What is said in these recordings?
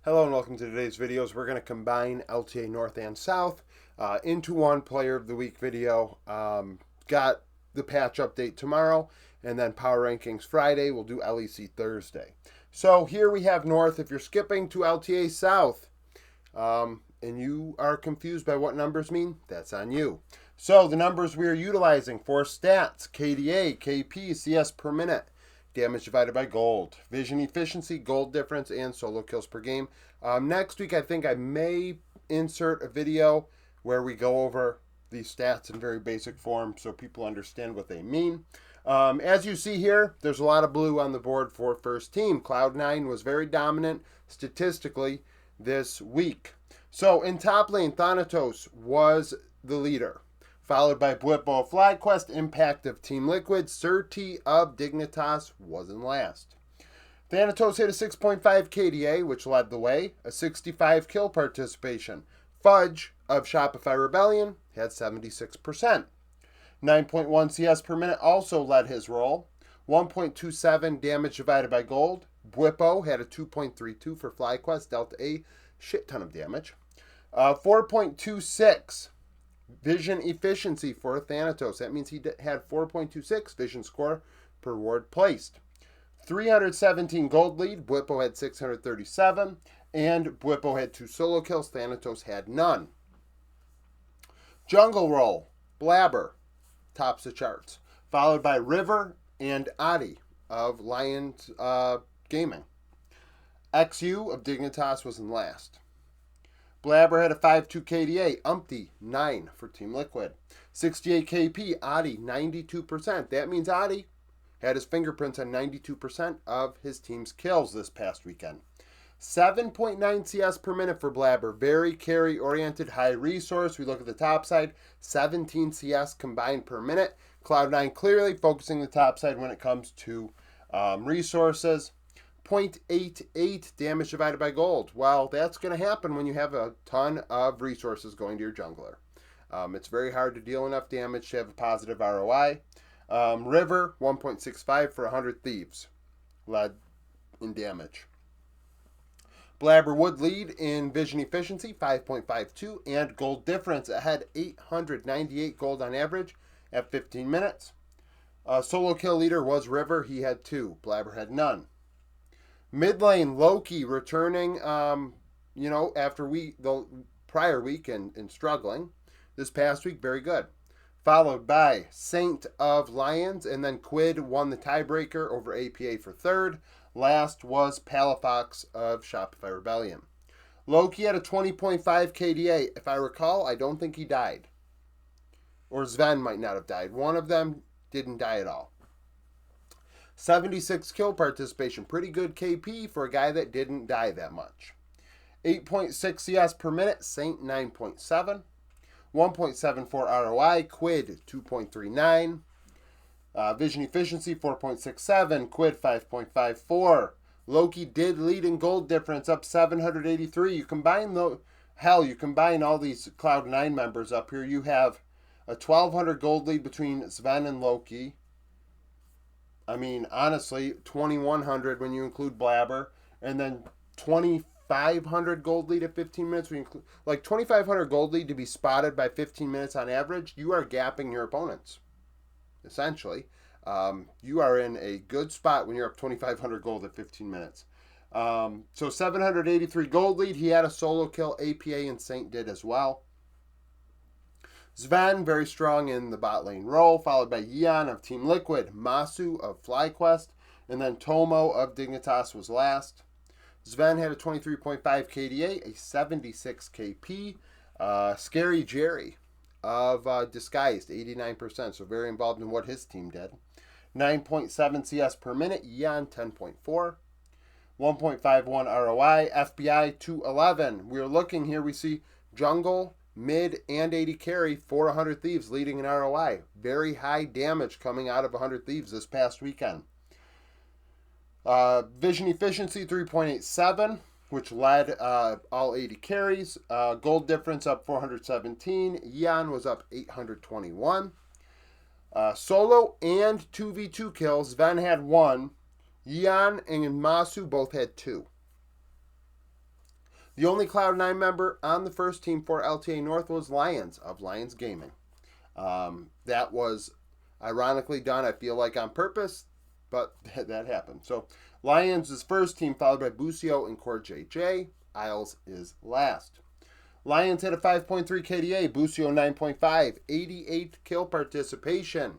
Hello and welcome to today's videos. We're going to combine LTA North and South into one Player of the Week video. Got the patch update tomorrow and then Power Rankings Friday. We'll do LEC Thursday. So here we have North. If you're skipping to LTA South and you are confused by what numbers mean, that's on you. So the numbers we are utilizing for stats: KDA, KP, CS per minute, damage divided by gold, vision efficiency, gold difference, and solo kills per game. Next week, I think I may insert a video where we go over these stats in very basic form so people understand what they mean. As you see here, there's a lot of blue on the board for first team. Cloud9 was very dominant statistically this week. So in top lane, Thanatos was the leader, followed by Blippo of FlyQuest, Impact of Team Liquid, Surti of Dignitas was in last. Thanatos hit a 6.5 KDA, which led the way, a 65 kill participation. Fudge of Shopify Rebellion had 76%. 9.1 CS per minute also led his role. 1.27 damage divided by gold. Blippo had a 2.32 for FlyQuest, Delta A, shit ton of damage. 4.26 vision efficiency for Thanatos. That means he had 4.26 vision score per ward placed. 317 gold lead. Blippo had 637. And Blippo had 2 solo kills. Thanatos had none. Jungle role. Blabber tops the charts. Followed by River and Adi of Lions Gaming. XU of Dignitas was in last. Blabber had a 5.2 KDA, Umpty 9 for Team Liquid. 68 KP, Adi 92%. That means Adi had his fingerprints on 92% of his team's kills this past weekend. 7.9 CS per minute for Blabber. Very carry-oriented, high resource. We look at the top side, 17 CS combined per minute. Cloud9 clearly focusing the top side when it comes to resources. 0.88 damage divided by gold. Well, that's going to happen when you have a ton of resources going to your jungler. It's very hard to deal enough damage to have a positive ROI. River, 1.65 for 100 Thieves. Led in damage. Blabber would lead in vision efficiency, 5.52, and gold difference ahead, 898 gold on average at 15 minutes. Solo kill leader was River. He had 2. Blabber had none. Mid lane, Loki returning, after the prior week and struggling. This past week, very good. Followed by Saint of Lions, and then Quid won the tiebreaker over APA for third. Last was Palafox of Shopify Rebellion. Loki had a 20.5 KDA. If I recall, I don't think he died. Or Sven might not have died. One of them didn't die at all. 76 kill participation. Pretty good KP for a guy that didn't die that much. 8.6 CS per minute. Saint 9.7. 1.74 ROI. Quid 2.39. Vision efficiency 4.67. Quid 5.54. Loki did lead in gold difference, up 783. You combine all these Cloud9 members up here. You have a 1,200 gold lead between Sven and Loki. I mean, honestly, 2,100 when you include Blabber, and then 2,500 gold lead at 15 minutes. We include 2,500 gold lead to be spotted by 15 minutes on average. You are gapping your opponents, essentially. You are in a good spot when you're up 2,500 gold at 15 minutes. So 783 gold lead. He had a solo kill. APA and Saint did as well. Sven, very strong in the bot lane role, followed by Yeon of Team Liquid, Masu of FlyQuest, and then Tomo of Dignitas was last. Sven had a 23.5 KDA, a 76 KP. Scary Jerry of Disguised, 89%, so very involved in what his team did. 9.7 CS per minute, Yeon 10.4. 1.51 ROI, FBI 211. We're looking here, we see Jungle, mid, and 80 carry for 100 Thieves leading in ROI. Very high damage coming out of 100 Thieves this past weekend. Vision efficiency 3.87, which led all 80 carries. Gold difference up 417. Yeon was up 821. Solo and 2v2 kills. Sven had 1. Yeon and Masu both had 2. The only Cloud9 member on the first team for LTA North was Lions of Lions Gaming. That was ironically done, I feel like, on purpose, but that happened. So Lions is first team, followed by Busio and Core JJ. Isles is last. Lions had a 5.3 KDA, Busio 9.5, 88 kill participation.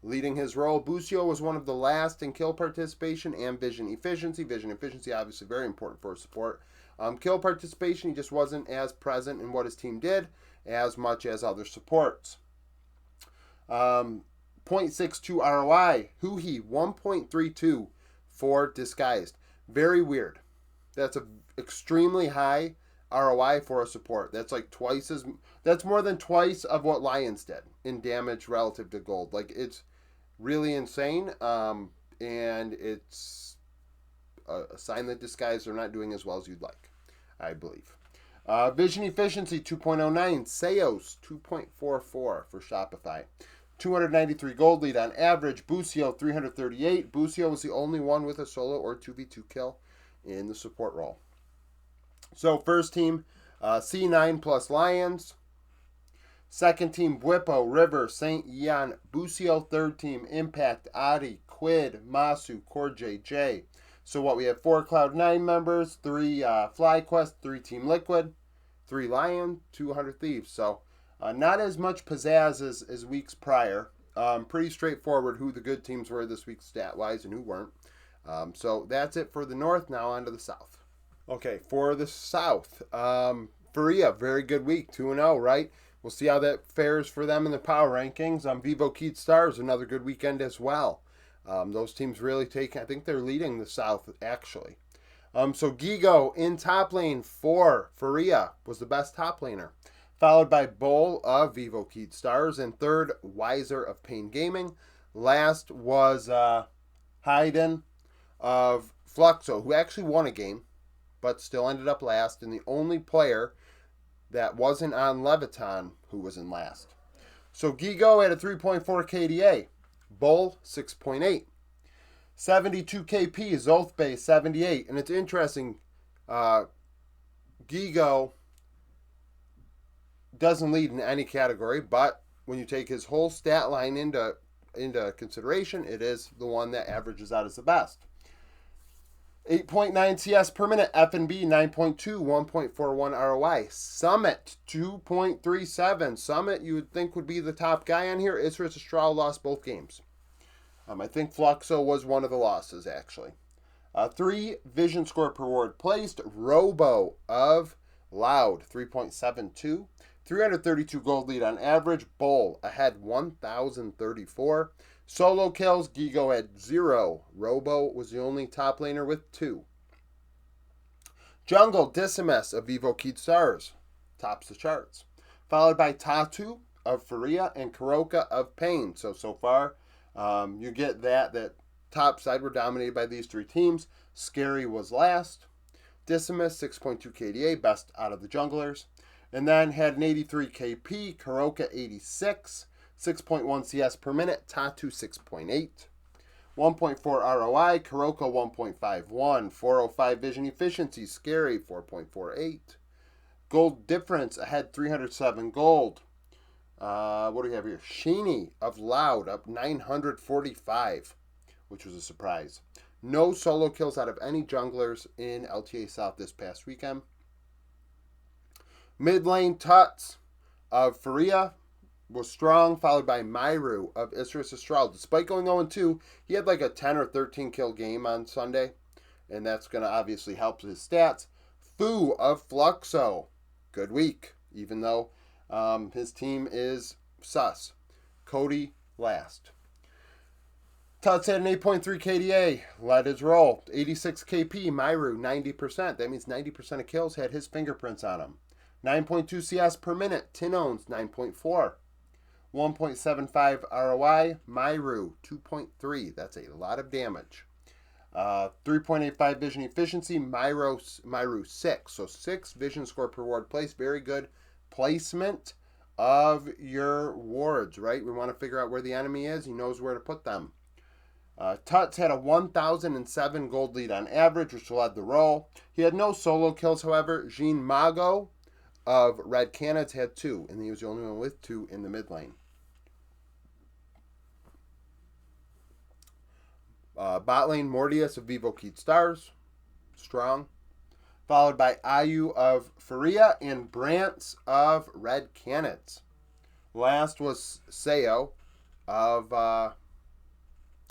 Leading his role, Busio was one of the last in kill participation and vision efficiency. Vision efficiency, obviously, very important for support. Kill participation, he just wasn't as present in what his team did as much as other supports. 0.62 ROI, Huhi 1.32 for Disguised. Very weird. That's a extremely high ROI for a support. That's like that's more than twice of what Lions did in damage relative to gold. Like, it's really insane, and it's a sign that Disguised are not doing as well as you'd like, I believe. Vision efficiency 2.09, Seos 2.44 for Shopify. 293 gold lead on average. Busio 338. Busio was the only one with a solo or 2v2 kill in the support role. So first team, C9 plus Lions. Second team, Whippo, River, St. Ian, Busio. Third team, Impact, Adi, Quid, Masu, Core JJ. So what, we have 4 Cloud9 members, 3 FlyQuest, 3 Team Liquid, 3 Lion, 200 Thieves. So not as much pizzazz as weeks prior. Pretty straightforward who the good teams were this week stat-wise and who weren't. So that's it for the North. Now on to the South. Okay, for the South, Faria, very good week, 2-0, right? We'll see how that fares for them in the power rankings. Vivo Keat Stars, another good weekend as well. Those teams really take, I think they're leading the South, actually. So Gigo in top lane for Faria was the best top laner, followed by Bull of Vivo Keat Stars, and third, Wiser of Pain Gaming. Last was Hayden of Fluxo, who actually won a game, but still ended up last, and the only player that wasn't on Leviton who was in last. So Gigo had a 3.4 KDA, Bull 6.8, 72 KP, Zolfbay 78, and it's interesting, Gigo doesn't lead in any category, but when you take his whole stat line into consideration, it is the one that averages out as the best. 8.9 CS per minute, F&B 9.2, 1.41 ROI. Summit 2.37. Summit, you would think would be the top guy on here. Isras Astral lost both games. I think Fluxo was one of the losses, actually. 3 vision score per ward placed. Robo of Loud 3.72. 332 gold lead on average. Bull ahead 1,034. Solo kills, Gigo had 0. Robo was the only top laner with 2. Jungle, Decimus of Vivo Keat Stars, tops the charts. Followed by Tatu of Faria and Kuroka of Pain. So far, you get that top side were dominated by these 3 teams. Scary was last. Decimus, 6.2 KDA, best out of the junglers. And then had an 83 KP, Kuroka 86. 6.1 CS per minute, Tatu 6.8, 1.4 ROI, Kuroka 1.51, 405 vision efficiency, Scary 4.48, gold difference ahead 307 gold. What do we have here? Sheeny of Loud up 945, which was a surprise. No solo kills out of any junglers in LTA South this past weekend. Mid lane Tuts of Faria was strong, followed by Myru of Isras Astral. Despite going 0-2, he had like a 10 or 13 kill game on Sunday, and that's going to obviously help his stats. Fu of Fluxo, good week, even though his team is sus. Cody last. Tuts had an 8.3 KDA, led his roll. 86 KP, Myru 90%. That means 90% of kills had his fingerprints on them. 9.2 CS per minute, Tinones 9.4. 1.75 ROI, Myru 2.3. That's a lot of damage. 3.85 vision efficiency, Myru 6. So 6 vision score per ward place. Very good placement of your wards, right? We want to figure out where the enemy is. He knows where to put them. Tuts had a 1,007 gold lead on average, which led the roll. He had no solo kills, however. Jean Mago of Red Canids had 2, and he was the only one with 2 in the mid lane. Bot lane, Mortius of Vivo Keat Stars, strong. Followed by Ayu of Faria and Brantz of Red Canids. Last was Seo of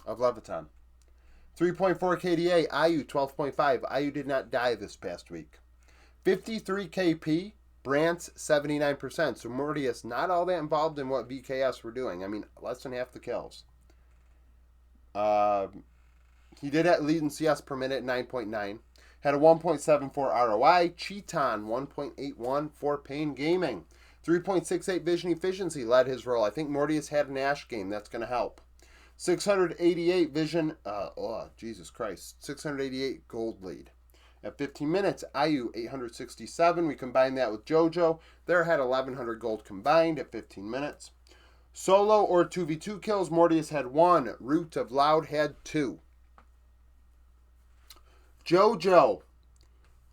Leviton. 3.4 KDA, Ayu 12.5. Ayu did not die this past week. 53 KP, Brantz 79%. So Mortius not all that involved in what VKS were doing. I mean, less than half the kills. He did at lead in CS per minute, 9.9. Had a 1.74 ROI. Cheaton, 1.81 for Pain Gaming. 3.68 vision efficiency led his role. I think Mortius had an Ash game. That's going to help. 688 vision. Jesus Christ. 688 gold lead. At 15 minutes, Ayu, 867. We combined that with JoJo. There had 1,100 gold combined at 15 minutes. Solo or 2v2 kills, Mortius had 1. Root of Loud had 2. JoJo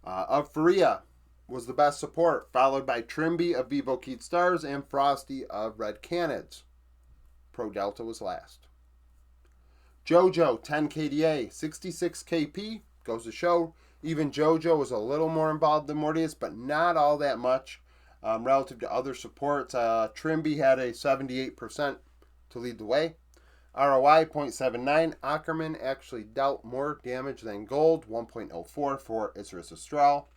of Faria was the best support, followed by Trimby of Vivo Keat Stars and Frosty of Red Canids. Pro Delta was last. JoJo, 10 KDA, 66 KP, goes to show. Even JoJo was a little more involved than Mortius, but not all that much relative to other supports. Trimby had a 78% to lead the way. ROI 0.79. Ackerman actually dealt more damage than gold, 1.04 for Isurus Astral.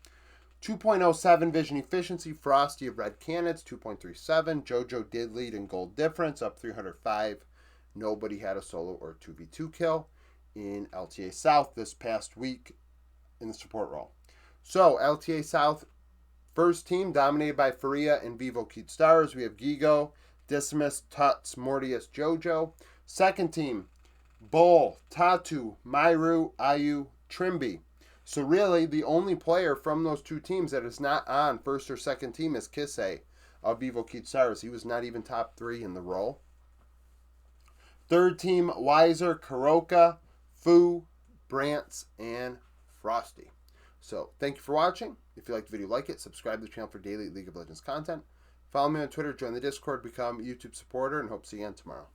2.07 vision efficiency, Frosty of Red Canids, 2.37. JoJo did lead in gold difference, up 305. Nobody had a solo or 2v2 kill in LTA South this past week in the support role. So, LTA South, first team dominated by Faria and Vivo Keat Stars. We have Gigo, Dismas, Tuts, Mortius, JoJo. Second team, Bull, Tatu, Myru, Ayu, Trimby. So really, the only player from those two teams that is not on first or second team is Kisei of Vivo Keat Stars. He was not even top 3 in the role. Third team, Weiser, Kuroka, Fu, Brantz, and Frosty. So, thank you for watching. If you liked the video, like it. Subscribe to the channel for daily League of Legends content. Follow me on Twitter, join the Discord, become a YouTube supporter, and hope to see you again tomorrow.